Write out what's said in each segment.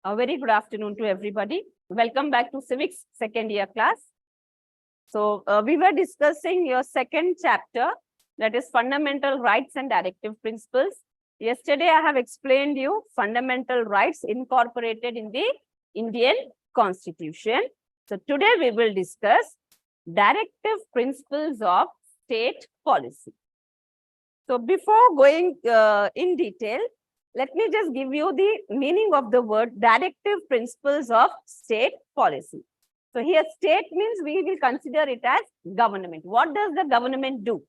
A very good afternoon to everybody. Welcome back to Civics second year class. So we were discussing your second chapter, that is fundamental rights and directive principles. Yesterday I have explained you fundamental rights incorporated in the Indian Constitution. So today we will discuss directive principles of state policy. So before going in detail, let me just give you the meaning of the word directive principles of state policy. So here state means we will consider it as government. What does the government do?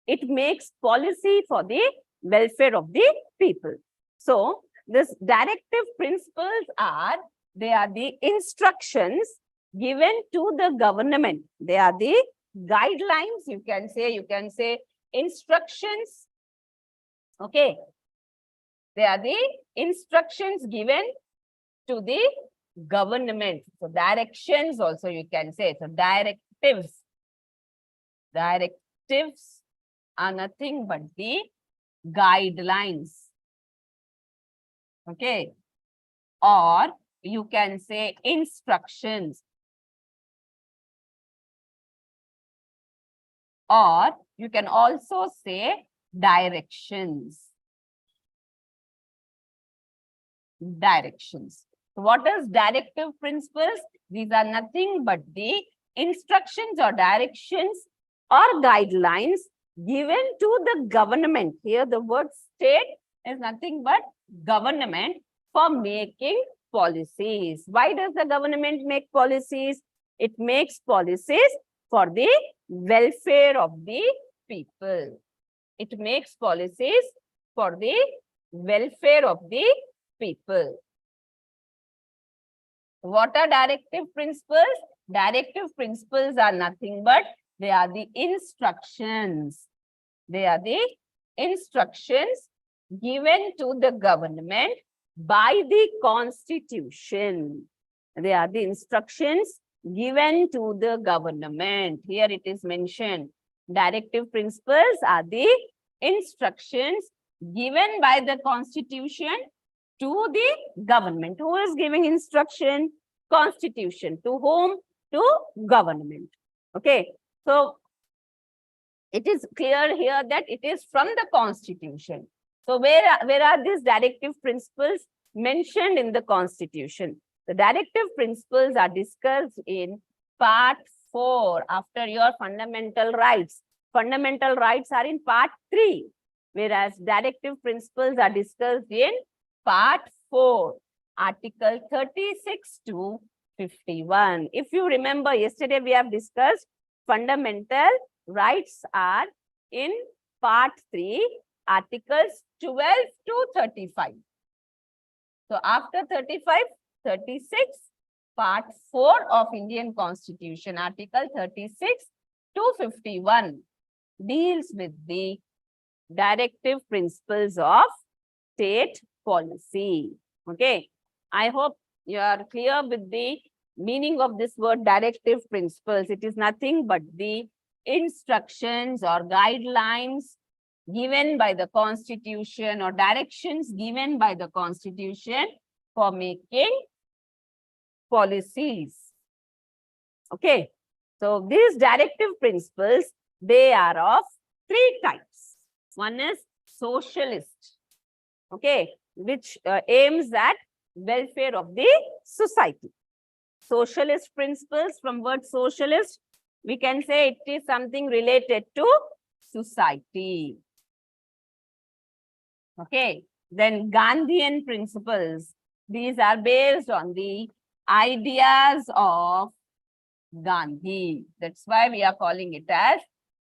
It makes policy for the welfare of the people. So this directive principles are, they are the instructions given to the government. They are the guidelines, you can say instructions. Okay. They are the instructions given to the government. So directions also you can say. So directives. Directives are nothing but the guidelines. Okay. Or you can say instructions. Or you can also say directions. Directions. So what is directive principles? These are nothing but the instructions or directions or guidelines given to the government. Here the word state is nothing but government for making policies. Why does the government make policies? It makes policies for the welfare of the people. It makes policies for the welfare of the people. What are directive principles? Directive principles are nothing but they are the instructions. They are the instructions given to the government by the Constitution. They are the instructions given to the government. Here it is mentioned. Directive principles are the instructions given by the Constitution to the government. Who is giving instruction? Constitution. To whom? To government. Okay. So it is clear here that it is from the Constitution. So where are these directive principles mentioned in the Constitution? The directive principles are discussed in part 4 after your fundamental rights. Fundamental rights are in part 3, whereas directive principles are discussed in part 4, article 36 to 51. If you remember, yesterday we have discussed fundamental rights are in part 3, articles 12 to 35. So after 35, 36, part 4 of Indian Constitution, article 36 to 51 deals with the directive principles of state policy. Okay. I hope you are clear with the meaning of this word directive principles. It is nothing but the instructions or guidelines given by the Constitution or directions given by the Constitution for making policies. Okay. So these directive principles, they are of 3 types. One is socialist. Okay, which aims at welfare of the society. Socialist principles, from word socialist, we can say it is something related to society. Okay, then Gandhian principles. These are based on the ideas of Gandhi. That's why we are calling it as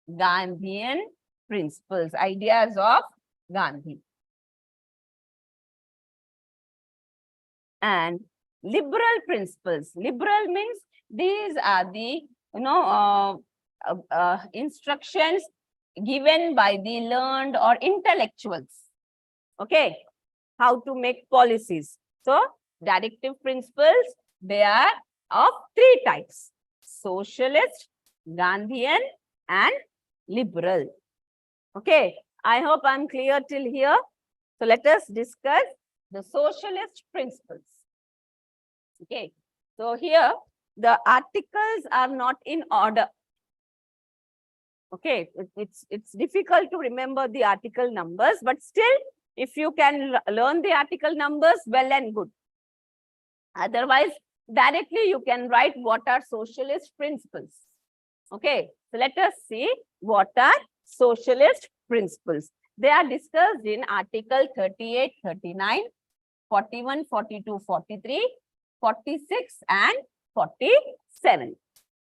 Gandhian principles, ideas of Gandhi. And liberal principles. Liberal means these are the instructions given by the learned or intellectuals. Okay, how to make policies. So directive principles, they are of 3 types: socialist, Gandhian, and liberal. Okay, I hope I'm clear till here. So let us discuss the socialist principles. Okay. So here the articles are not in order. Okay, it's difficult to remember the article numbers, but still, if you can learn the article numbers, well and good. Otherwise, directly you can write what are socialist principles. Okay, so let us see what are socialist principles. They are discussed in Article 38, 39, 41, 42, 43, 46, and 47.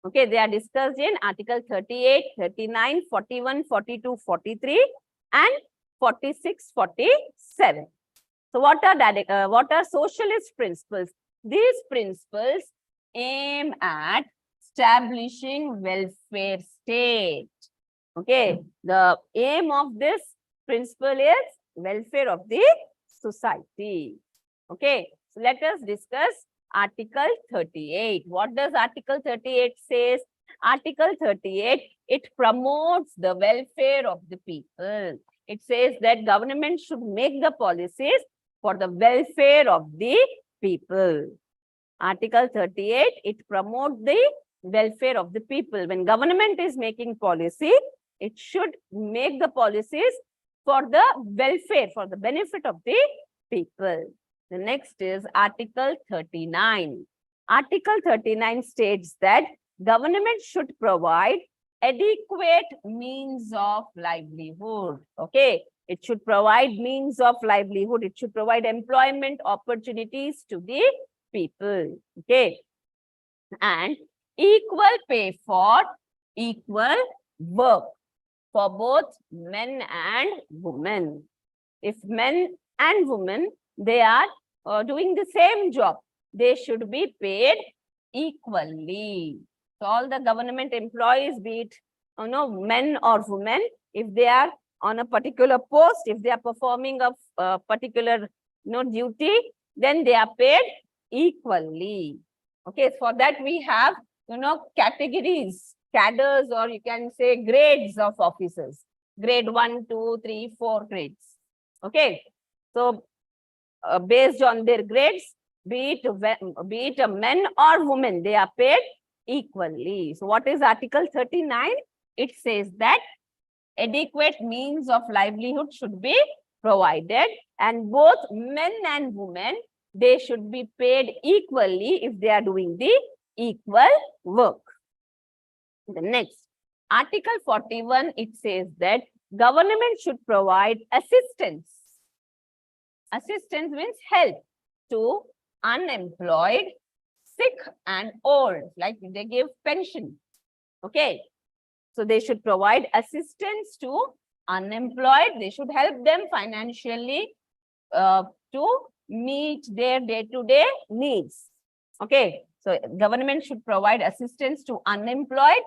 Okay, they are discussed in Article 38, 39, 41, 42, 43, and 46, 47. So what are socialist principles? These principles aim at establishing welfare state. Okay, the aim of this principle is welfare of the society. Okay, so let us discuss Article 38. What does Article 38 says? Article 38, it promotes the welfare of the people. It says that government should make the policies for the welfare of the people. Article 38, it promotes the welfare of the people. When government is making policy, it should make the policies for the welfare, for the benefit of the people. The next is Article 39. Article 39 states that government should provide adequate means of livelihood. Okay, it should provide means of livelihood. It should provide employment opportunities to the people. Okay, and equal pay for equal work for both men and women. If men and women, they are doing the same job, they should be paid equally. So all the government employees, be it men or women, if they are on a particular post, if they are performing a particular duty, then they are paid equally. Okay, for that we have categories, cadres, or you can say grades of officers. Grade 1, 2, 3, 4 grades. Okay, so based on their grades, be it a men or women, they are paid equally. So what is Article 39? It says that adequate means of livelihood should be provided, and both men and women, they should be paid equally if they are doing the equal work. The next, Article 41, it says that government should provide assistance. Assistance means help to unemployed, sick, and old, like they give pension. Okay, so they should provide assistance to unemployed. They should help them financially to meet their day-to-day needs. Okay, so government should provide assistance to unemployed,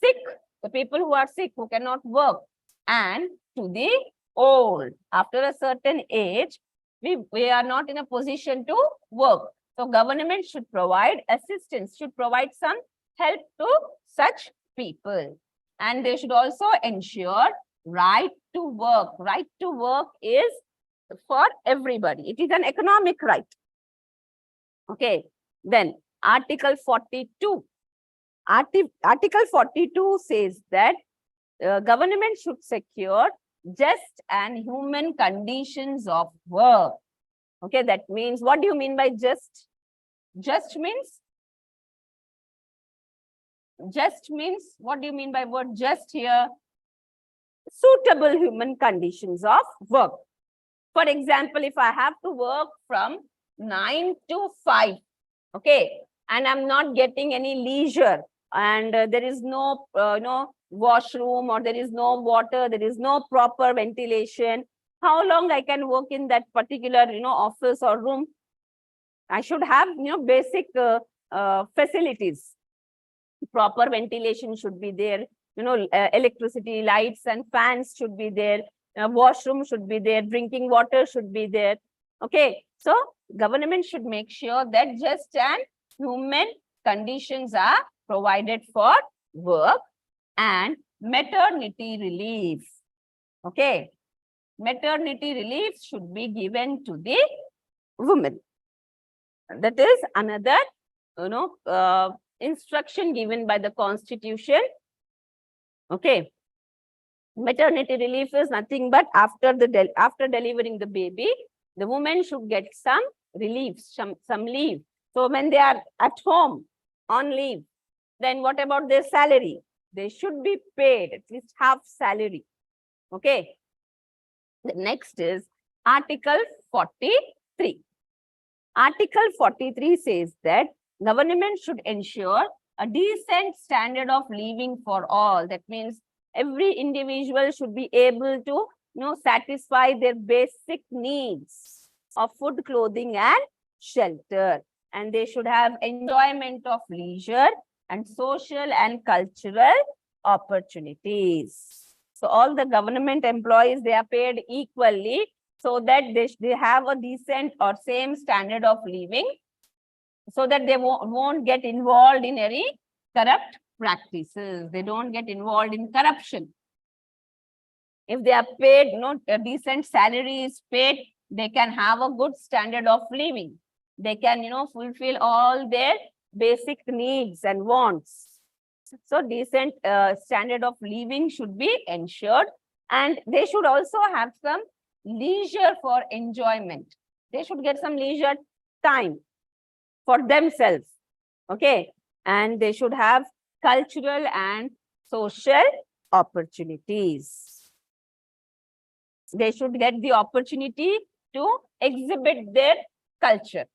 sick, the people who are sick, who cannot work, and to the old. After a certain age, we are not in a position to work. So government should provide assistance, should provide some help to such people. And they should also ensure right to work. Right to work is for everybody. It is an economic right. Okay, then Article 42. Article 42 says that government should secure just and human conditions of work. Okay, that means, what do you mean by just? Just means, what do you mean by word just here? Suitable human conditions of work. For example, if I have to work from 9 to 5, okay, and I'm not getting any leisure, and there is no washroom, or there is no water, there is no proper ventilation, how long I can work in that particular office or room? I should have basic facilities. Proper ventilation should be there, electricity, lights and fans should be there, washroom should be there, drinking water should be there. Okay, so government should make sure that just and human conditions are provided for work. And maternity relief. Okay, maternity relief should be given to the women. That is another instruction given by the Constitution. Okay. Maternity relief is nothing but after delivering the baby, the woman should get some relief, some leave. So when they are at home on leave, then what about their salary? They should be paid at least half salary. Okay. The next is Article 43. Article 43 says that government should ensure a decent standard of living for all. That means every individual should be able to satisfy their basic needs of food, clothing, and shelter. And they should have enjoyment of leisure and social and cultural opportunities. So all the government employees, they are paid equally so that they have a decent or same standard of living, so that they won't get involved in any corrupt practices. They don't get involved in corruption. If they are paid, a decent salary is paid, they can have a good standard of living. They can, fulfill all their basic needs and wants. So decent standard of living should be ensured, and they should also have some leisure for enjoyment. They should get some leisure time for themselves. Okay. And they should have cultural and social opportunities. They should get the opportunity to exhibit their culture.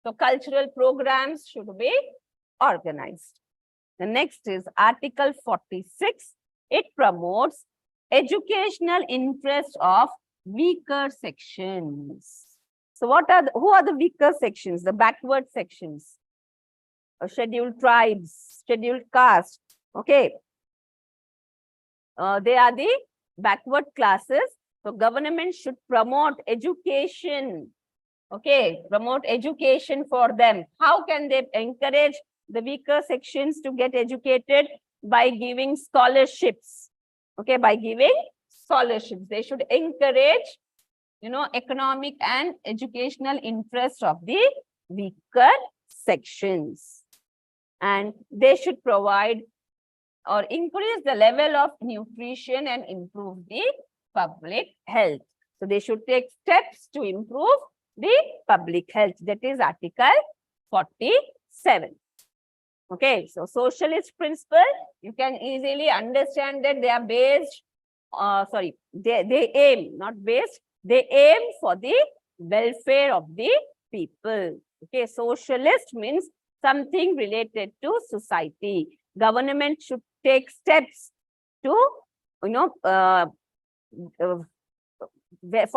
So cultural programs should be organized. The next is Article 46. It promotes educational interest of weaker sections. So who are the weaker sections? The backward sections, scheduled tribes, scheduled caste. Okay. They are the backward classes. So government should promote education. Okay, promote education for them. How can they encourage the weaker sections to get educated? By giving scholarships. Okay, by giving scholarships. They should encourage, economic and educational interest of the weaker sections. And they should provide or increase the level of nutrition and improve the public health. So they should take steps to improve the public health. That is Article 47. Okay, so socialist principle, you can easily understand that they are based, they aim, not based, they aim for the welfare of the people. Okay, socialist means something related to society. Government should take steps to, for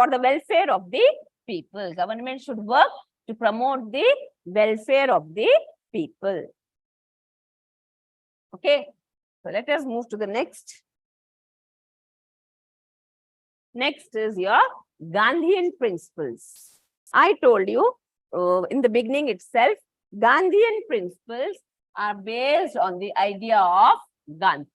the welfare of the people. Government should work to promote the welfare of the people. Okay, so let us move to the next. Next is your Gandhian principles. I told you in the beginning itself, Gandhian principles are based on the idea of Gandhi.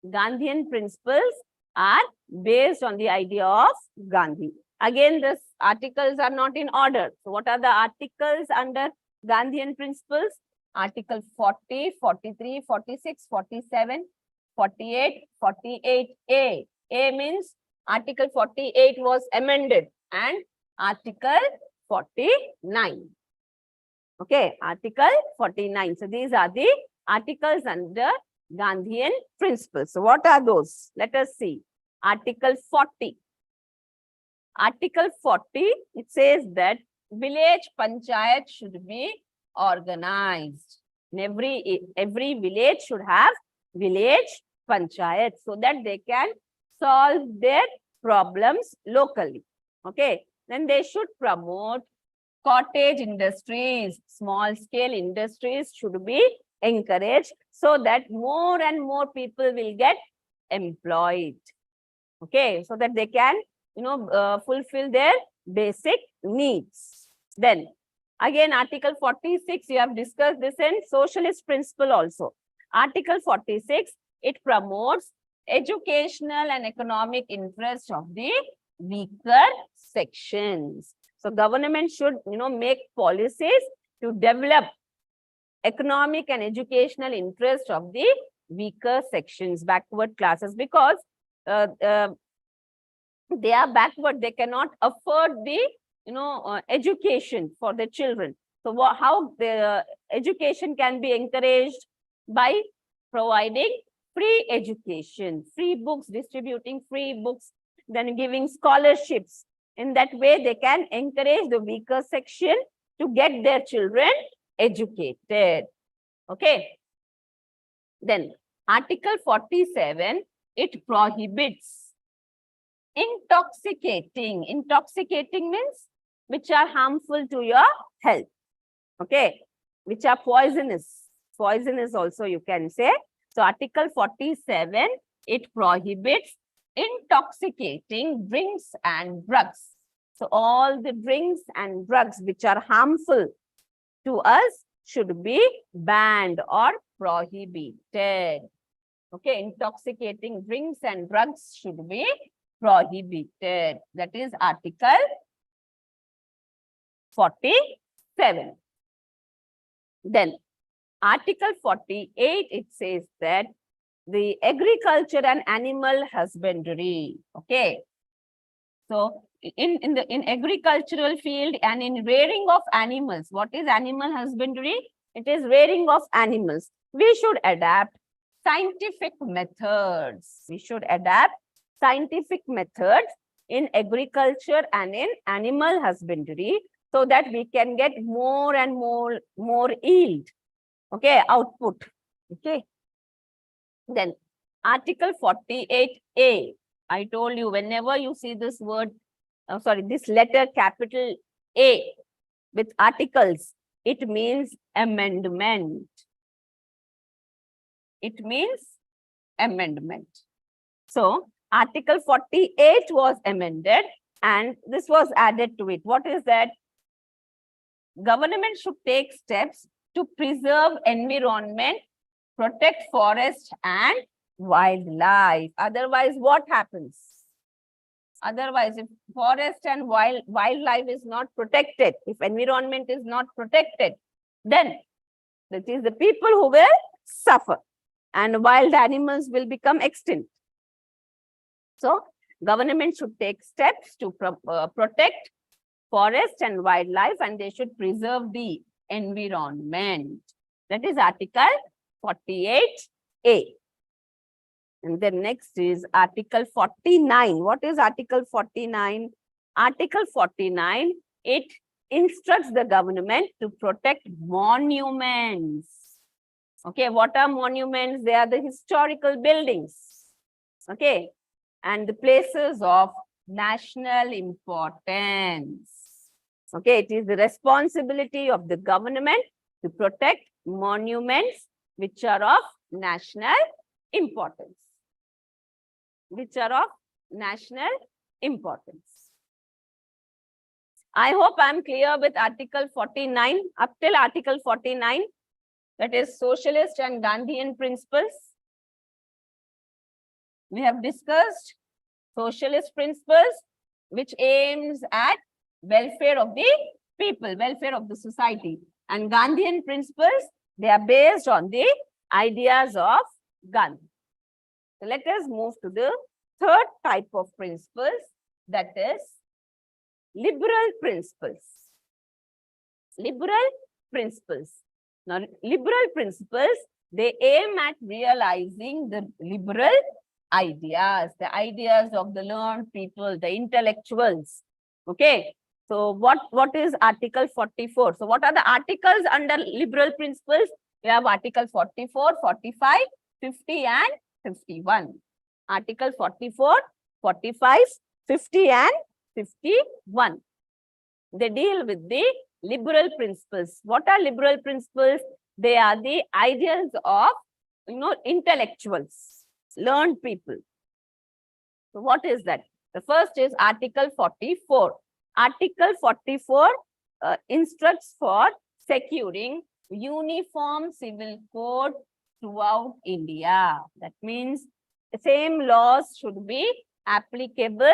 Gandhian principles are based on the idea of Gandhi. Again, these articles are not in order. So what are the articles under Gandhian principles? Article 40, 43, 46, 47, 48, 48A. A means Article 48 was amended, and Article 49. Okay, Article 49. So these are the articles under Gandhian principles. So what are those? Let us see. Article 40. Article 40, it says that village panchayat should be organized. And every village should have village panchayat so that they can solve their problems locally. Okay. Then they should promote cottage industries, small scale industries should be encouraged so that more and more people will get employed. Okay, so that they can, fulfill their basic needs. Then again, Article 46, you have discussed this in socialist principle also. Article 46, it promotes educational and economic interest of the weaker sections. So government should, make policies to develop economic and educational interest of the weaker sections, backward classes, because they are backward. They cannot afford the education for their children. So how the education can be encouraged? By providing free education, free books, distributing free books, then giving scholarships. In that way, they can encourage the weaker section to get their children educated. Okay. Then Article 47, it prohibits intoxicating. Intoxicating means which are harmful to your health. Okay. Which are poisonous. Poisonous also you can say. So Article 47, it prohibits intoxicating drinks and drugs. So all the drinks and drugs which are harmful to us should be banned or prohibited. Okay, intoxicating drinks and drugs should be prohibited. That is Article 47. Then Article 48, it says that the agriculture and animal husbandry. Okay. So in agricultural field and in rearing of animals, what is animal husbandry? It is rearing of animals. We should adapt scientific methods. We should adapt scientific methods in agriculture and in animal husbandry so that we can get more and more yield. Okay, output. Okay. Then Article 48A. I told you, whenever you see this word, this letter capital A with articles, it means amendment. It means amendment. So Article 48 was amended and this was added to it. What is that? Government should take steps to preserve environment, protect forest and wildlife. Otherwise, what happens? Otherwise, if forest and wildlife is not protected, if environment is not protected, then that is the people who will suffer and wild animals will become extinct. So, government should take steps to protect forest and wildlife and they should preserve the environment. That is Article 48A. And then next is Article 49. What is Article 49? Article 49, it instructs the government to protect monuments. Okay, what are monuments? They are the historical buildings. Okay, and the places of national importance. Okay, it is the responsibility of the government to protect monuments which are of national importance. Which are of national importance. I hope I am clear with Article 49, up till Article 49, that is socialist and Gandhian principles. We have discussed socialist principles which aims at welfare of the people, welfare of the society. And Gandhian principles, they are based on the ideas of Gandhi. So let us move to the third type of principles, that is liberal principles. Liberal principles. Now, liberal principles, they aim at realizing the liberal ideas, the ideas of the learned people, the intellectuals. Okay. So what is Article 44? So what are the articles under liberal principles? We have Article 44, 45, 50 and 51. Article 44, 45, 50 and 51. They deal with the liberal principles. What are liberal principles? They are the ideas of, intellectuals, learned people. So what is that? The first is Article 44. Article 44 instructs for securing uniform civil code throughout India. That means the same laws should be applicable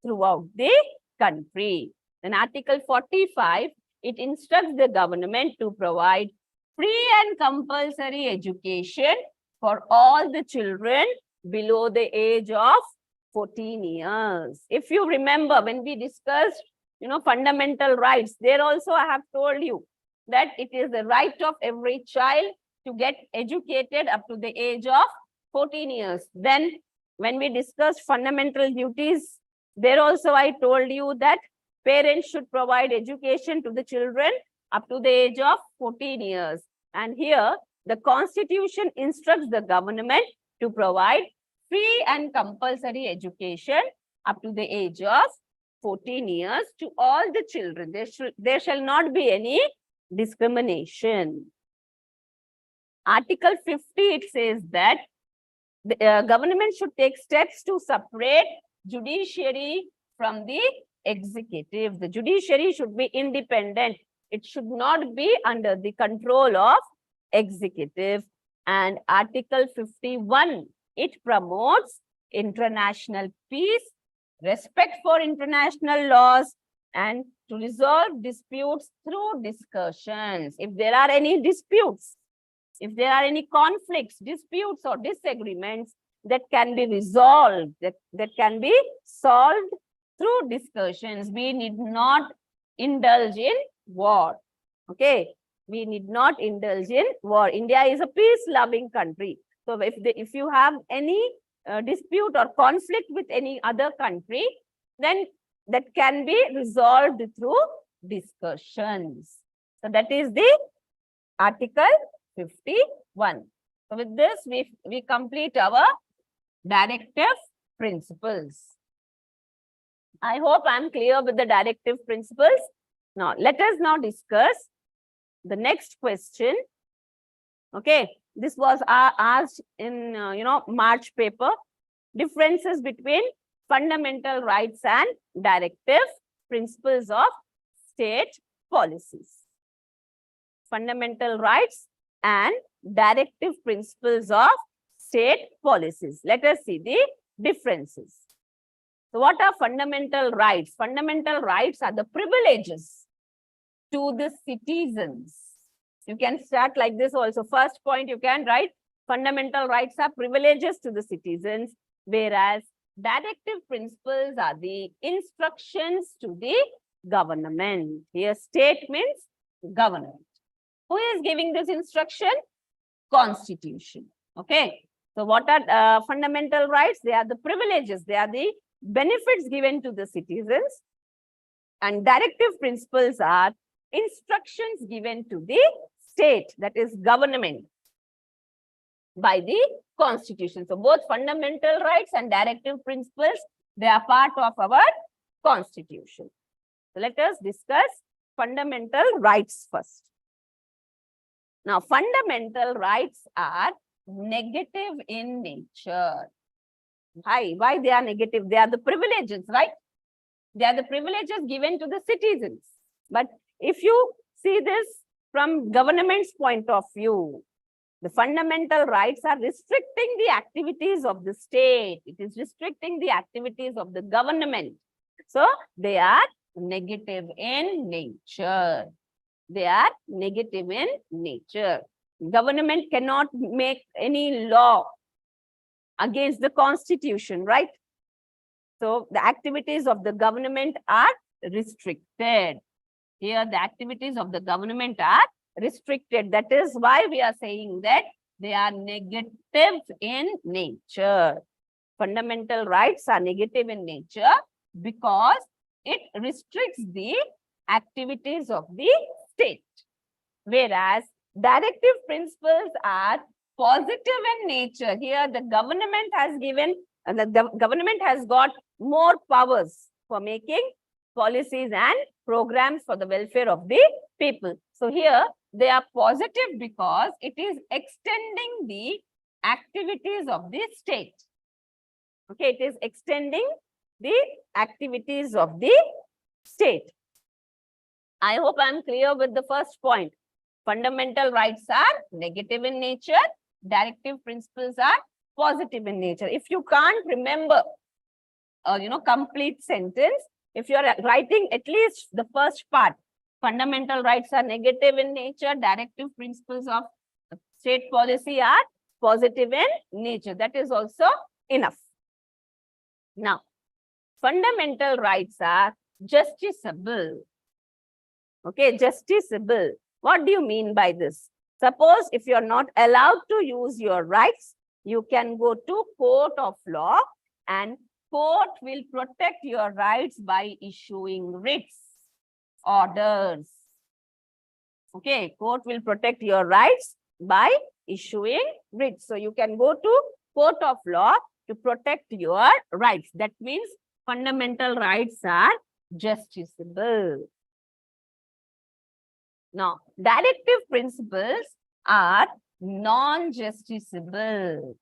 throughout the country. Then Article 45, it instructs the government to provide free and compulsory education for all the children below the age of 14 years. If you remember, when we discussed, fundamental rights, there also I have told you that it is the right of every child to get educated up to the age of 14 years. Then when we discussed fundamental duties, there also I told you that parents should provide education to the children up to the age of 14 years. And here, the Constitution instructs the government to provide free and compulsory education up to the age of 14 years to all the children. There shall not be any discrimination. Article 50, it says that the government should take steps to separate judiciary from the executive. The judiciary should be independent. It should not be under the control of executive. And Article 51, it promotes international peace, respect for international laws, and to resolve disputes through discussions. If there are any disputes, if there are any conflicts, disputes, or disagreements that can be resolved, that can be solved through discussions, we need not indulge in war. Okay, we need not indulge in war. India is a peace-loving country. So if you have any dispute or conflict with any other country, then that can be resolved through discussions. So that is the Article 51. So with this, we complete our directive principles. I hope I'm clear with the directive principles. Now, let us now discuss the next question. Okay, this was asked in, March paper. Differences between fundamental rights and directive principles of state policies. Fundamental rights and directive principles of state policies. Let us see the differences. So what are fundamental rights? Fundamental rights are the privileges to the citizens. You can start like this also. First point you can write, fundamental rights are privileges to the citizens, whereas directive principles are the instructions to the government. Here state means government. Who is giving this instruction? Constitution. Okay. So what are fundamental rights? They are the privileges. They are the benefits given to the citizens. And directive principles are instructions given to the state, that is government, by the Constitution. So both fundamental rights and directive principles, they are part of our Constitution. So let us discuss fundamental rights first. Now, fundamental rights are negative in nature. Why they are negative? They are the privileges, right? They are the privileges given to the citizens. But if you see this from government's point of view, the fundamental rights are restricting the activities of the state. It is restricting the activities of the government. So they are negative in nature. They are negative in nature. Government cannot make any law against the Constitution, right? So the activities of the government are restricted. Here the activities of the government are restricted. That is why we are saying that they are negative in nature. Fundamental rights are negative in nature because it restricts the activities of the state. Whereas directive principles are positive in nature. Here the government has given, and the government has got more powers for making policies and programs for the welfare of the people. So here they are positive because it is extending the activities of the state. Okay, it is extending the activities of the state. I hope I am clear with the first point. Fundamental rights are negative in nature. Directive principles are positive in nature. If you can't remember complete sentence, if you are writing at least the first part, Fundamental rights are negative in nature. Directive principles of state policy are positive in nature. That is also enough. Now, fundamental rights are justiciable. Okay, justiciable. What do you mean by this? Suppose if you're not allowed to use your rights, you can go to court of law and court will protect your rights by issuing writs, orders. Okay, court will protect your rights by issuing writs. So you can go to court of law to protect your rights. That means fundamental rights are justiciable. Now, directive principles are non-justiciable.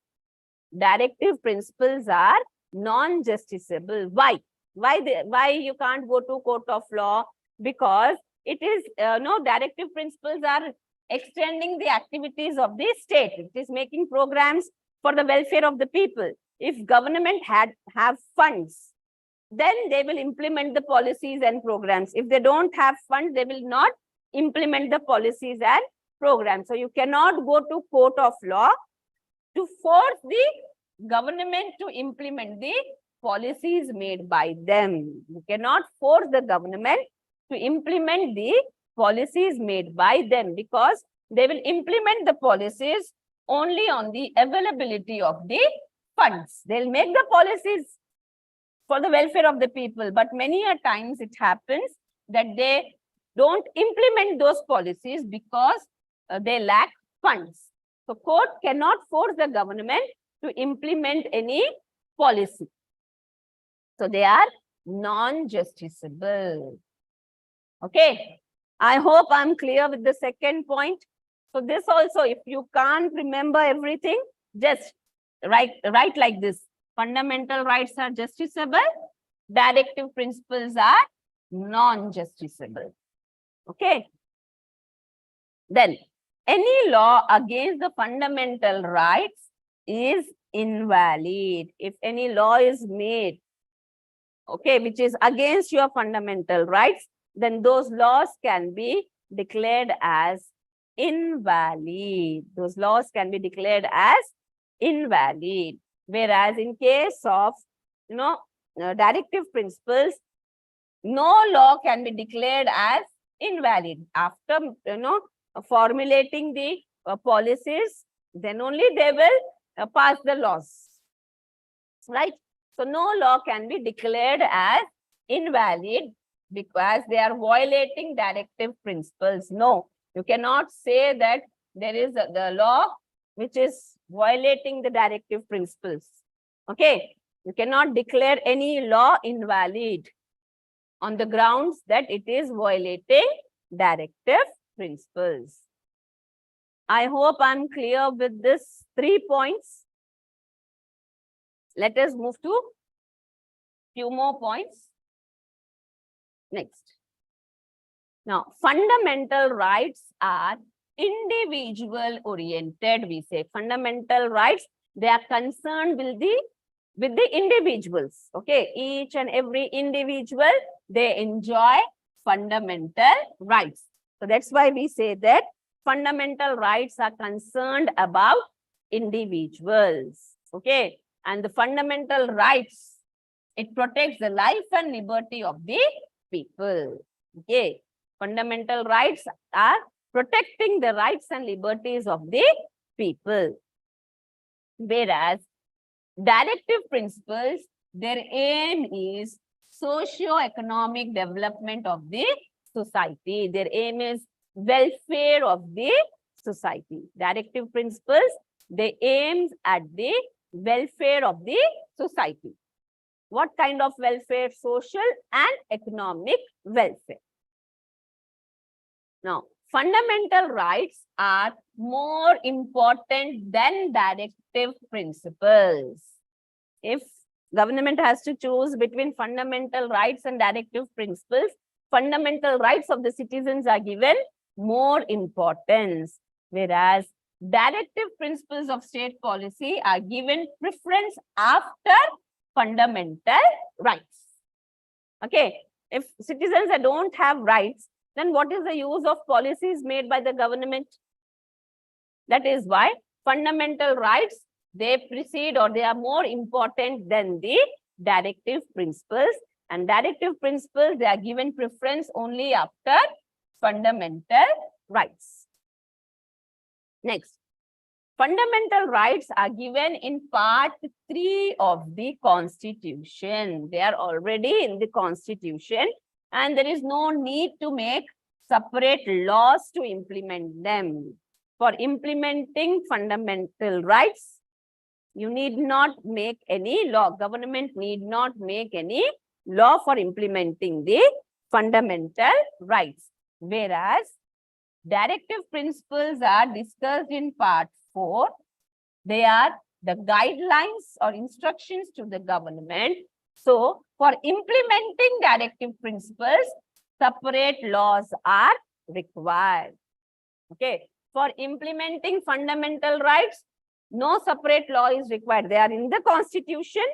Directive principles are non-justiciable. Why? Why you can't go to court of law? Because it is no, directive principles are extending the activities of the state. It is making programs for the welfare of the people. If government have funds, then they will implement the policies and programs. If they don't have funds, they will not implement the policies and programs. So you cannot go to court of law to force the government to implement the policies made by them. You cannot force the government to implement the policies made by them, because they will implement the policies only on the availability of the funds. They'll make the policies for the welfare of the people, but many a times it happens that they don't implement those policies because they lack funds. So court cannot force the government to implement any policy. So they are non-justiciable. Okay, I hope I'm clear with the second point. So this also, if you can't remember everything, just write like this. Fundamental rights are justiciable. Directive principles are non-justiciable. Okay. Then, any law against the fundamental rights is invalid. If any law is made, okay, which is against your fundamental rights, then those laws can be declared as invalid. Those laws can be declared as invalid. Whereas in case of, directive principles, no law can be declared as invalid. After, formulating the policies, then only they will pass the laws, right? So no law can be declared as invalid because they are violating directive principles. No, you cannot say that there is the law which is violating the directive principles. Okay, you cannot declare any law invalid on the grounds that it is violating directive principles. I hope I'm clear with this 3 points. Let us move to few more points. Next. Now, fundamental rights are individual oriented. We say fundamental rights, they are concerned with the individuals. Okay, each and every individual, they enjoy fundamental rights. So that's why we say that fundamental rights are concerned about individuals. Okay, and the fundamental rights, it protects the life and liberty of the people. Okay, fundamental rights are protecting the rights and liberties of the people. Whereas directive principles, their aim is socio-economic development of the society. Their aim is welfare of the society. Directive principles, they aim at the welfare of the society. What kind of welfare? Social and economic welfare. Now, fundamental rights are more important than directive principles. If government has to choose between fundamental rights and directive principles, fundamental rights of the citizens are given more importance, whereas directive principles of state policy are given preference after fundamental rights. Okay, if citizens don't have rights, then what is the use of policies made by the government? That is why fundamental rights, they precede or they are more important than the directive principles. And directive principles, they are given preference only after fundamental rights. Next, fundamental rights are given in part 3 of the Constitution. They are already in the Constitution and there is no need to make separate laws to implement them. For implementing fundamental rights, you need not make any law. Government need not make any law for implementing the fundamental rights. Whereas directive principles are discussed in part 4. They are the guidelines or instructions to the government. So, for implementing directive principles, separate laws are required. Okay. For implementing fundamental rights, no separate law is required. They are in the Constitution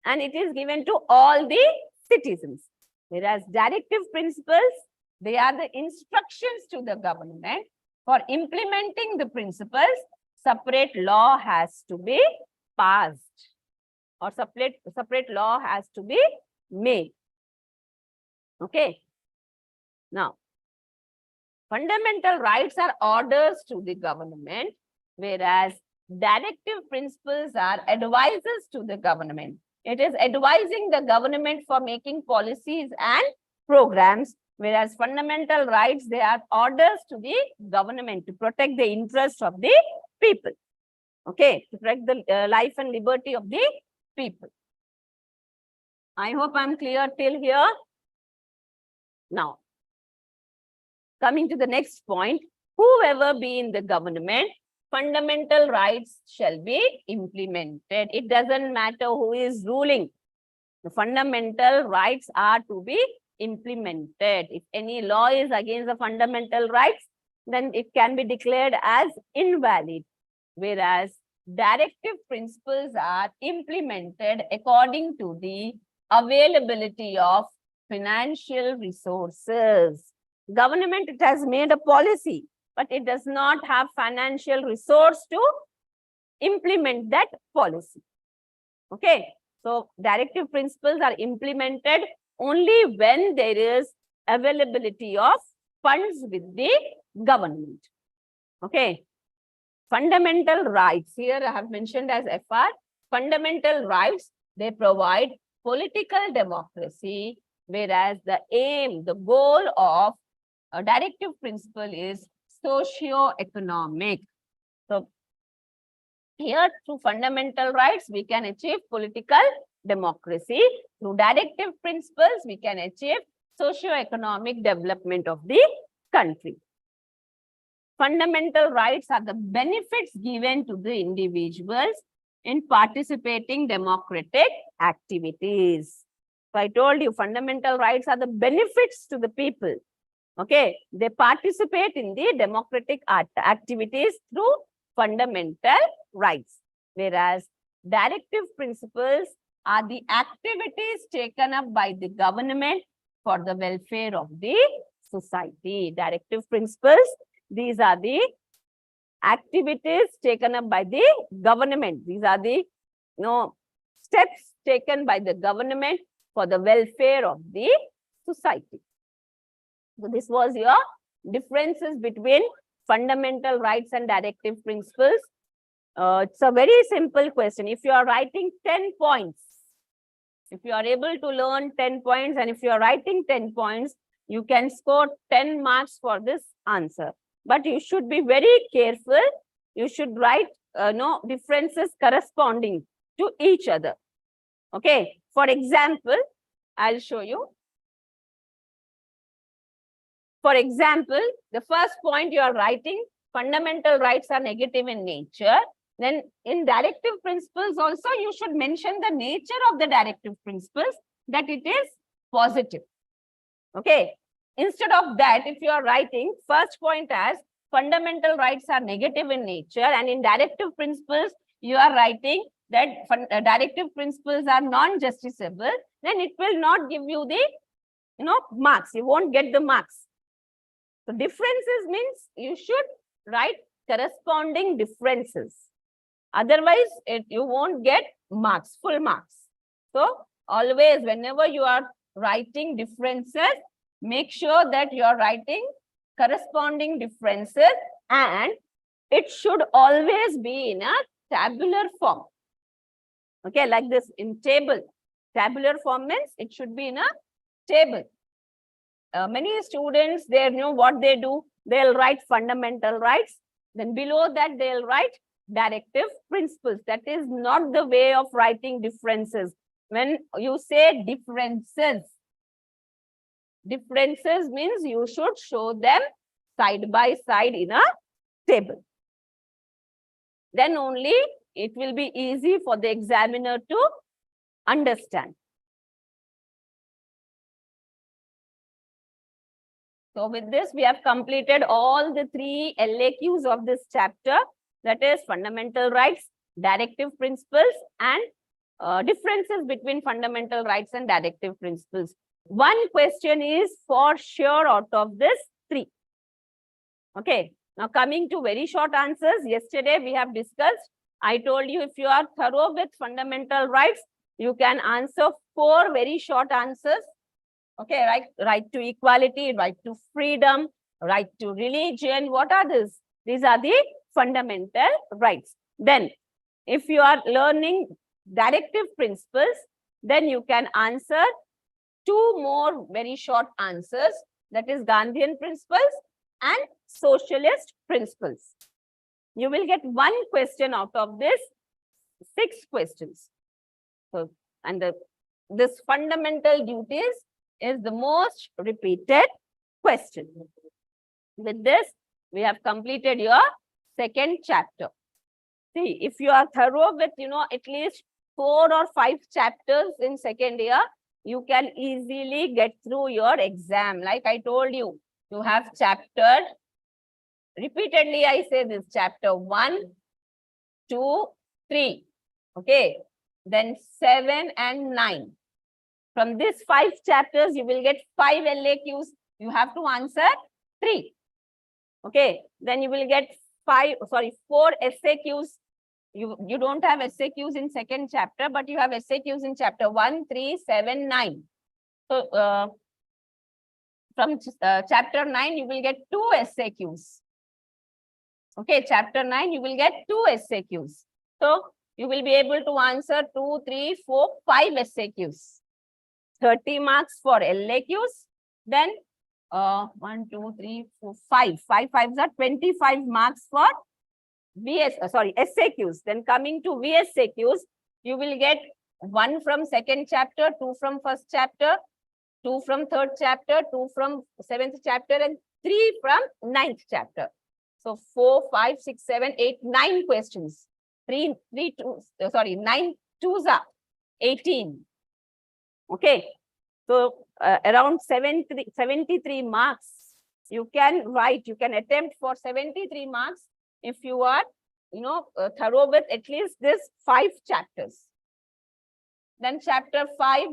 and it is given to all the citizens. Whereas directive principles, they are the instructions to the government. For implementing the principles, separate law has to be passed or separate law has to be made. Okay. Now, fundamental rights are orders to the government, whereas directive principles are advices to the government. It is advising the government for making policies and programs, whereas fundamental rights, they are orders to the government to protect the interests of the people. Okay, to protect the life and liberty of the people. I hope I'm clear till here. Now, coming to the next point, whoever be in the government, fundamental rights shall be implemented. It doesn't matter who is ruling. The fundamental rights are to be implemented. If any law is against the fundamental rights, then it can be declared as invalid. Whereas directive principles are implemented according to the availability of financial resources. Government, it has made a policy, but it does not have financial resource to implement that policy. Okay, so directive principles are implemented only when there is availability of funds with the government. Okay, fundamental rights, here I have mentioned as FR, fundamental rights, they provide political democracy, whereas the aim, the goal of a directive principle is socio-economic. So, here through fundamental rights, we can achieve political democracy. Through directive principles, we can achieve socio-economic development of the country. Fundamental rights are the benefits given to the individuals in participating democratic activities. So, I told you fundamental rights are the benefits to the people. Okay, they participate in the democratic activities through fundamental rights, whereas directive principles are the activities taken up by the government for the welfare of the society. Directive principles, these are the activities taken up by the government. These are the steps taken by the government for the welfare of the society. So this was your differences between fundamental rights and directive principles. It's a very simple question. If you are writing 10 points, if you are able to learn 10 points and if you are writing 10 points, you can score 10 marks for this answer. But you should be very careful. You should write differences corresponding to each other. Okay. For example, I'll show you. For example, the first point you are writing, fundamental rights are negative in nature. Then in directive principles also, you should mention the nature of the directive principles, that it is positive. Okay. Instead of that, if you are writing first point as fundamental rights are negative in nature, and in directive principles, you are writing that directive principles are non-justiciable, then it will not give you the marks. You won't get the marks. So differences means you should write corresponding differences. Otherwise, you won't get marks, full marks. So always, whenever you are writing differences, make sure that you are writing corresponding differences, and it should always be in a tabular form. Okay, like this in table. Tabular form means it should be in a table. Many students, they know what they do. They'll write fundamental rights. Then below that, they'll write directive principles. That is not the way of writing differences. When you say differences, differences means you should show them side by side in a table. Then only it will be easy for the examiner to understand. So with this, we have completed all the 3 LAQs of this chapter. That is fundamental rights, directive principles, and differences between fundamental rights and directive principles. One question is for sure out of this 3. Okay. Now coming to very short answers. Yesterday we have discussed. I told you if you are thorough with fundamental rights, you can answer 4 very short answers. Okay, right to equality, right to freedom, right to religion. What are these? These are the fundamental rights. Then, if you are learning directive principles, then you can answer 2 more very short answers. That is Gandhian principles and socialist principles. You will get 1 question out of this 6 questions. So, and this fundamental duties is the most repeated question. With this, we have completed your 2nd chapter. See, if you are thorough with, at least 4 or 5 chapters in 2nd year, you can easily get through your exam. Like I told you, you have chapter, repeatedly I say this, chapter 1, 2, 3. Okay, then 7 and 9. From these 5 chapters, you will get 5 LAQs. You have to answer 3. Okay, then you will get 4 SAQs. You don't have SAQs in 2nd chapter, but you have SAQs in chapter 1, 3, 7, 9. So from chapter 9, you will get 2 SAQs. Okay, chapter 9, you will get 2 SAQs. So you will be able to answer 2, 3, 4, 5 SAQs. 30 marks for LAQs. Then 1, 2, 3, 4, 5. 5 5s are 25 marks for SAQs. Then coming to VSAQs, you will get 1 from 2nd chapter, 2 from 1st chapter, 2 from 3rd chapter, 2 from 7th chapter, and 3 from 9th chapter. So 4, 5, 6, 7, 8, 9 questions. 9 twos are 18. Okay, so around 73 marks you can write. You can attempt for 73 marks if you are, thorough with at least this 5 chapters. Then chapter 5,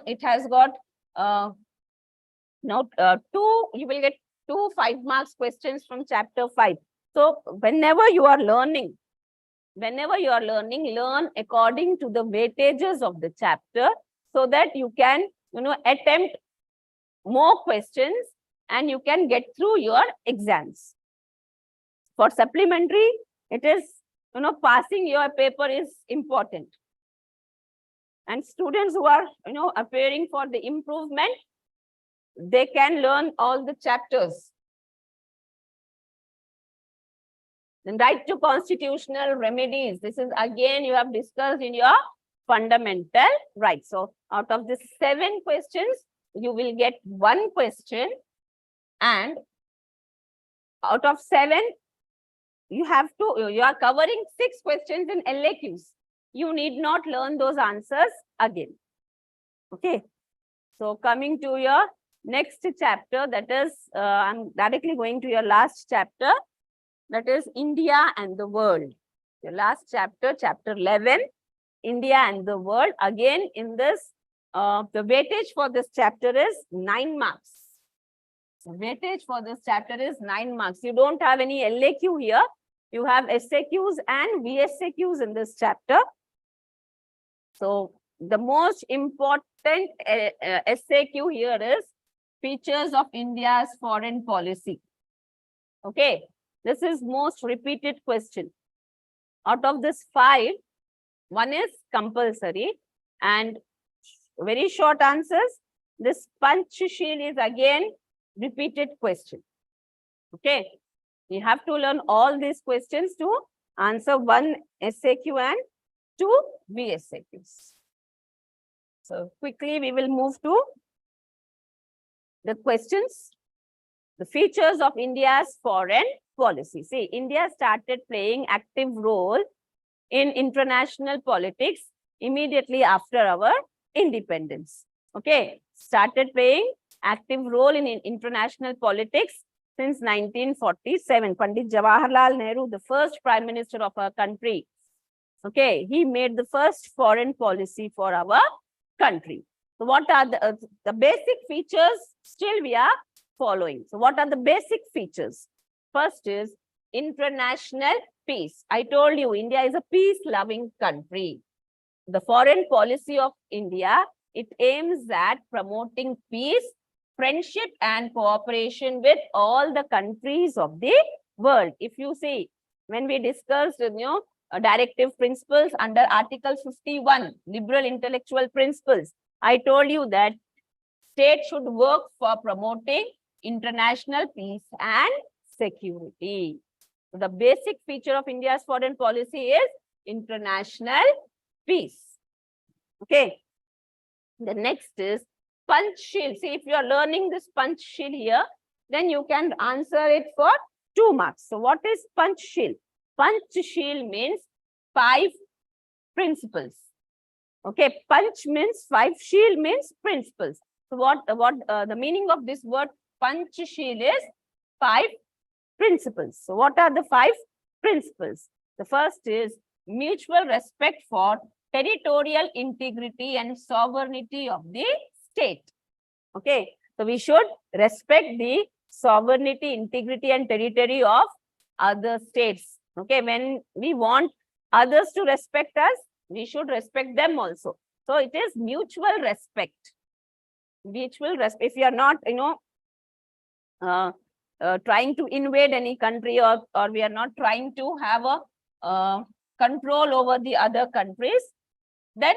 it has got 2. You will get 2 5 marks questions from chapter 5. So whenever you are learning, learn according to the weightages of the chapter, so that you can, attempt more questions and you can get through your exams. For supplementary, it is, passing your paper is important. And students who are, appearing for the improvement, they can learn all the chapters. Then right to constitutional remedies. This is again you have discussed in your fundamental rights. So out of the 7 questions, you will get 1 question, and out of 7, you are covering 6 questions in LAQs. You need not learn those answers again. Okay. So coming to your next chapter, that is, I'm directly going to your last chapter, that is India and the world. Your last chapter, chapter 11, India and the world. Again, in this, the weightage for this chapter is 9 marks. Weightage for this chapter is 9 marks. You don't have any LAQ here. You have SAQs and VSAQs in this chapter. So the most important SAQ here is features of India's foreign policy. Okay, this is most repeated question. Out of this 5, 1 is compulsory and very short answers. This Panchsheel is again repeated question. Okay, you have to learn all these questions to answer 1 SAQ and 2 VSAQs. So quickly we will move to the questions. The features of India's foreign policy. See, India started playing active role in international politics immediately after our independence. Okay, started playing active role in international politics since 1947. Pandit Jawaharlal Nehru, the first Prime Minister of our country, okay, he made the first foreign policy for our country. So what are the basic features still we are following? So what are the basic features? First is international peace. I told you India is a peace-loving country. The foreign policy of India, it aims at promoting peace, friendship and cooperation with all the countries of the world. If you see, when we discussed, directive principles under Article 51, liberal intellectual principles, I told you that state should work for promoting international peace and security. So the basic feature of India's foreign policy is international peace. Okay. The next is Panchsheel. See, if you are learning this Panchsheel here, then you can answer it for 2 marks. So what is Panchsheel? Panchsheel means 5 principles. Okay, Panch means 5, Sheel means principles. So what the meaning of this word Panchsheel is 5 principles. So what are the 5 principles? The first is mutual respect for territorial integrity and sovereignty of the state. Okay, so we should respect the sovereignty, integrity and territory of other states. Okay, when we want others to respect us, we should respect them also. So it is mutual respect. Mutual respect. If you are not, trying to invade any country, or we are not trying to have a control over the other countries, then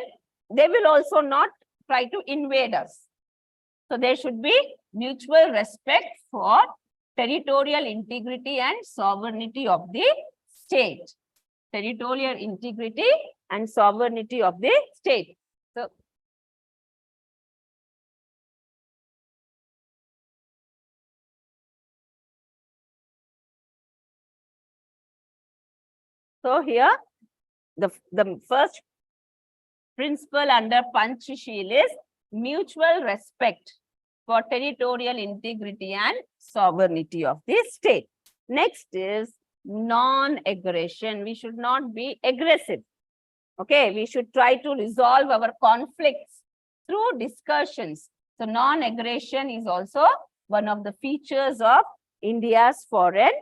they will also not try to invade us. So there should be mutual respect for territorial integrity and sovereignty of the state. Territorial integrity and sovereignty of the state. So here, the first principle under Panchsheel is mutual respect for territorial integrity and sovereignty of the state. Next is non-aggression. We should not be aggressive. Okay, we should try to resolve our conflicts through discussions. So non-aggression is also one of the features of India's foreign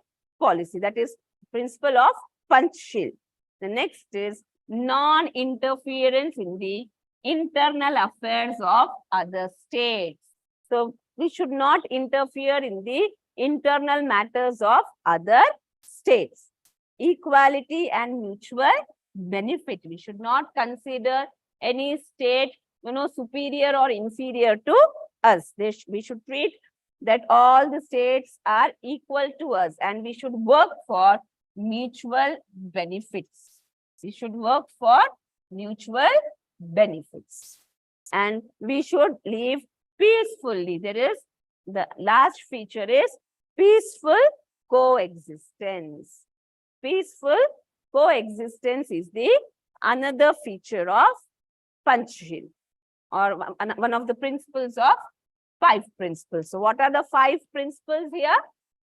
policy. That is principle of Panchsheel. The next is non-interference in the internal affairs of other states. So we should not interfere in the internal matters of other states. Equality and mutual benefit. We should not consider any state, superior or inferior to us. We should treat that all the states are equal to us, and we should work for mutual benefits. We should work for mutual benefits. And we should live peacefully. The last feature is peaceful coexistence. Peaceful coexistence is the another feature of Panchsheel, or one of the principles of 5 principles. So what are the 5 principles here?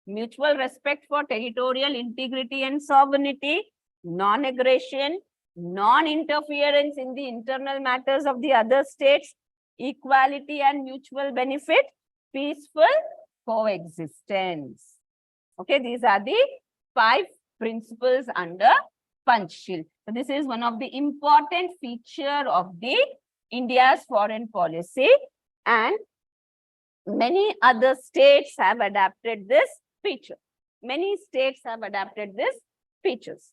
Mutual respect for territorial integrity and sovereignty, non-aggression, non-interference in the internal matters of the other states, equality and mutual benefit, peaceful coexistence. Okay, these are the 5 principles under Panchshil. So this is one of the important feature of the India's foreign policy, and many other states have adapted this feature. Many states have adapted this features.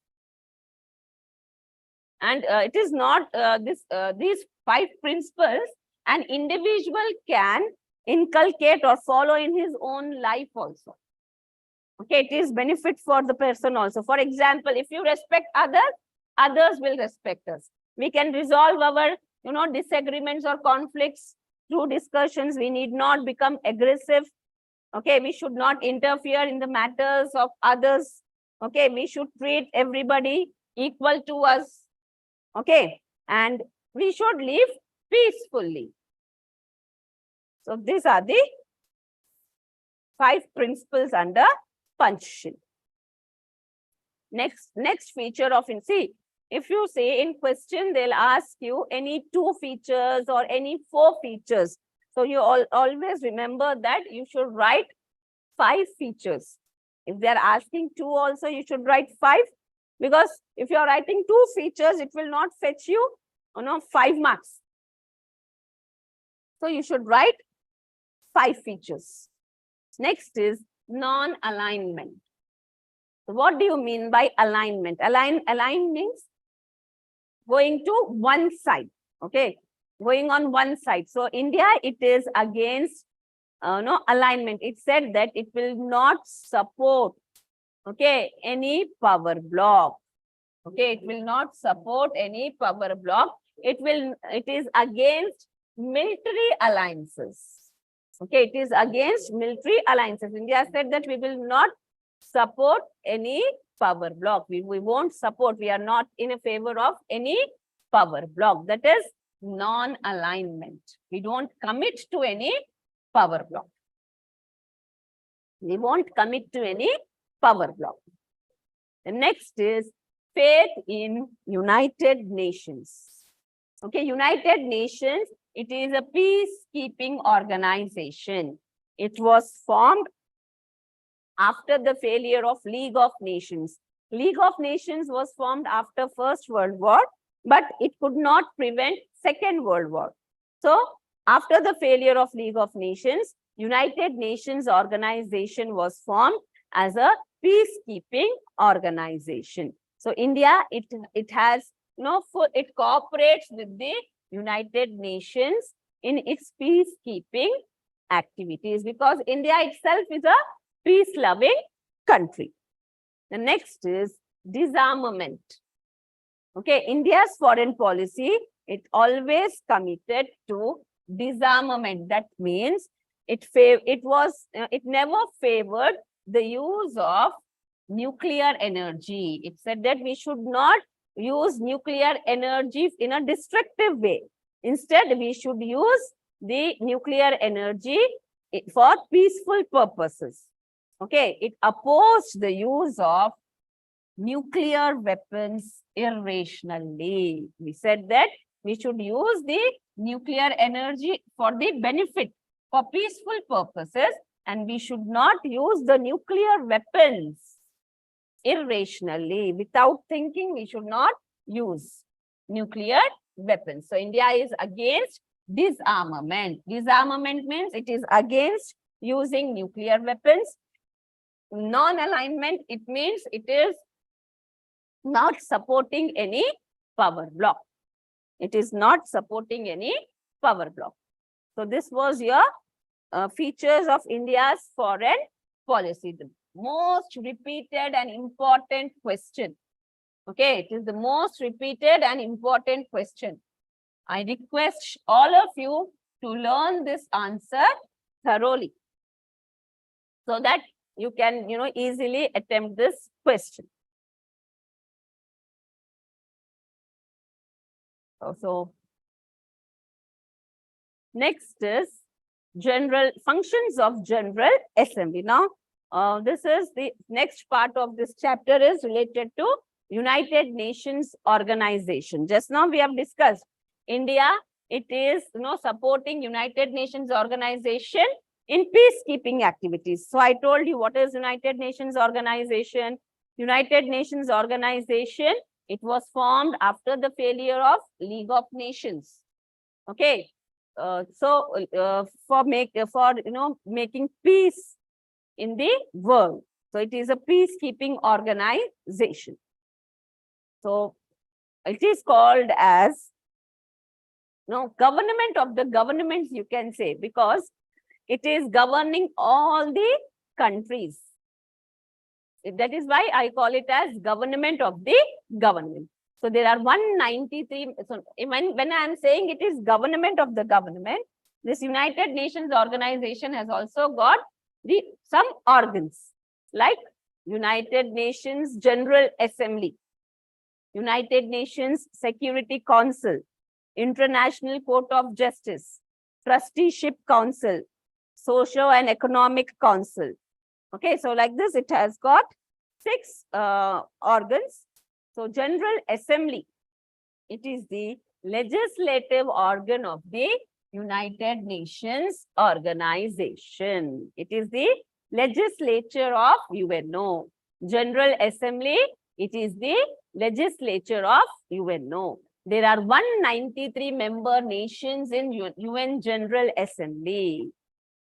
And it is not these 5 principles an individual can inculcate or follow in his own life also. Okay, it is benefit for the person also. For example, if you respect others, others will respect us. We can resolve our, disagreements or conflicts through discussions. We need not become aggressive. Okay, we should not interfere in the matters of others. Okay, we should treat everybody equal to us. Okay, and we should live peacefully. So these are the 5 principles under Panchshil. Next feature of see, if you say in question, they'll ask you any 2 features or any 4 features. So you always remember that you should write 5 features. If they're asking 2 also, you should write 5, because if you're writing 2 features, it will not fetch you, 5 marks. So you should write 5 features. Next is non-alignment. What do you mean by alignment? Align means going to one side. Okay, going on one side. So India, it is against alignment. It said that it will not support, okay, any power block. Okay, it will not support any power block. It is against military alliances. Okay, it is against military alliances. India said that we will not support any power block. We won't support. We are not in a favor of any power block. That is non-alignment. We don't commit to any power block. We won't commit to any power block. The next is faith in United Nations. Okay, United Nations, it is a peacekeeping organization. It was formed after the failure of League of Nations. League of Nations was formed after First World War, but it could not prevent Second World War. So, after the failure of League of Nations, United Nations organization was formed as a peacekeeping organization. So, India, it has, it cooperates with the United Nations in its peacekeeping activities, because India itself is a peace-loving country. The next is disarmament. Okay, India's foreign policy, it always committed to disarmament. That means it never favored the use of nuclear energy. It said that we should not use nuclear energy in a destructive way. Instead, we should use the nuclear energy for peaceful purposes. Okay, it opposed the use of nuclear weapons irrationally. We said that we should use the nuclear energy for the benefit, for peaceful purposes, and we should not use the nuclear weapons irrationally. Without thinking, we should not use nuclear weapons. So India is against disarmament. Disarmament means it is against using nuclear weapons. Non-alignment, it means it is not supporting any power block. It is not supporting any power block. So this was your features of India's foreign policy. The most repeated and important question. Okay, it is the most repeated and important question. I request all of you to learn this answer thoroughly, so that you can, easily attempt this question. So next is general functions of General Assembly. Now, this is the next part of this chapter is related to United Nations organization. Just now we have discussed India, it is supporting United Nations organization in peacekeeping activities. So I told you what is United Nations Organization. United Nations Organization, it was formed after the failure of League of Nations. Okay. For making peace in the world. So it is a peacekeeping organization. So it is called as government of the governments, you can say, because it is governing all the countries. That is why I call it as government of the government. So there are 193. So when I am saying it is government of the government, this United Nations organization has also got some organs like United Nations General Assembly, United Nations Security Council, International Court of Justice, Trusteeship Council, Social and Economic Council. Okay, so like this, it has got 6 organs. So General Assembly, it is the legislative organ of the United Nations organization. It is the legislature of UNO. General Assembly, it is the legislature of UNO. There are 193 member nations in UN General Assembly.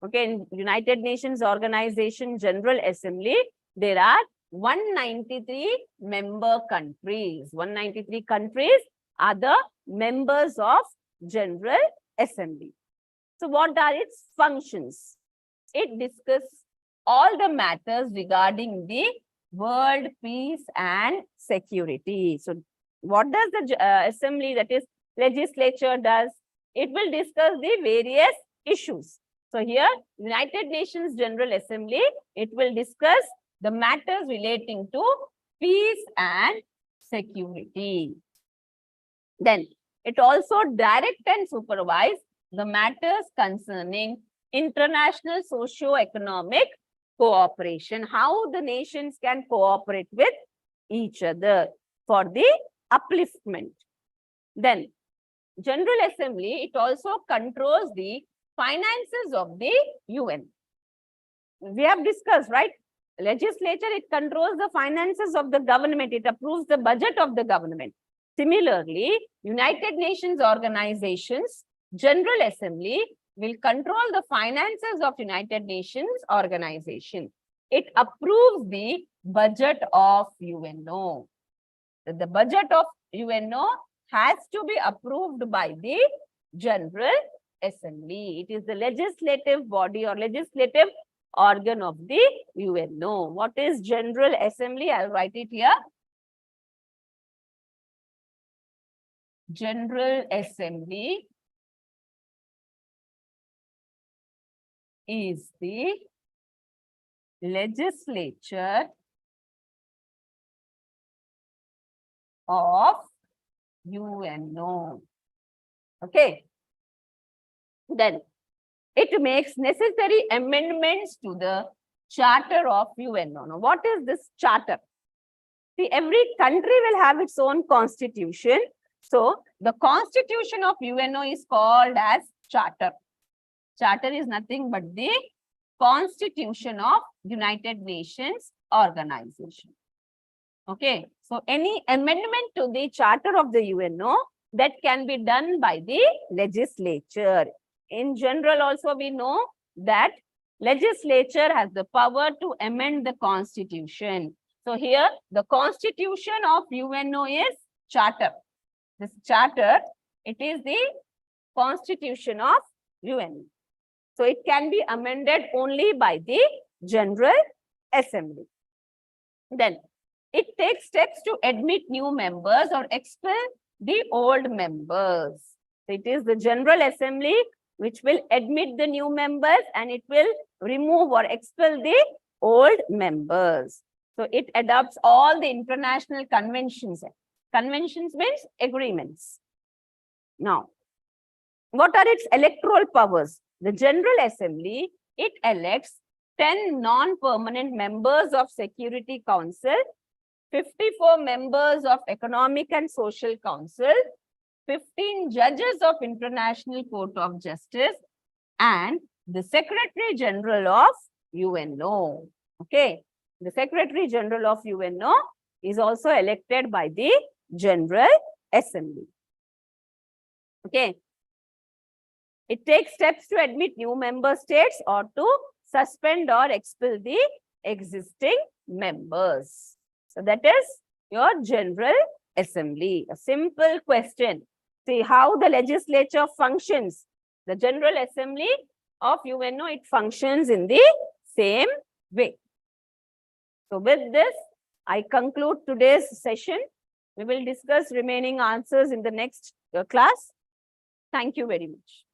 Okay, in United Nations Organization General Assembly, there are 193 member countries. 193 countries are the members of General Assembly. So what are its functions? It discusses all the matters regarding the world peace and security. So what does the assembly, that is legislature, does? It will discuss the various issues. So here, United Nations General Assembly, it will discuss the matters relating to peace and security. Then it also direct and supervise the matters concerning international socio-economic cooperation, how the nations can cooperate with each other for the upliftment. Then General Assembly, it also controls the finances of the UN. We have discussed, right? Legislature, it controls the finances of the government. It approves the budget of the government. Similarly, United Nations organizations, General Assembly will control the finances of United Nations organization. It approves the budget of UNO. The budget of UNO has to be approved by the General Assembly. It is the legislative body or legislative organ of the UNO. What is General Assembly? I'll write it here. General Assembly is the legislature of UNO. Okay. Then it makes necessary amendments to the Charter of UNO. Now, what is this charter? See, every country will have its own constitution. So, the constitution of UNO is called as charter. Charter is nothing but the constitution of United Nations organization. Okay. So, any amendment to the charter of the UNO that can be done by the legislature. In general, also we know that legislature has the power to amend the constitution. So here, the constitution of UNO is charter. This charter, it is the constitution of UNO. So it can be amended only by the General Assembly. Then it takes steps to admit new members or expel the old members. So it is the General Assembly which will admit the new members and it will remove or expel the old members. So it adopts all the international conventions. Conventions means agreements. Now, what are its electoral powers? The General Assembly, it elects 10 non-permanent members of Security Council, 54 members of Economic and Social Council, 15 judges of International Court of Justice, and the Secretary General of UNO. Okay. The Secretary General of UNO is also elected by the General Assembly. Okay. It takes steps to admit new member states or to suspend or expel the existing members. So that is your General Assembly. A simple question. See how the legislature functions. The General Assembly of UNO, it functions in the same way. So with this, I conclude today's session. We will discuss remaining answers in the next class. Thank you very much.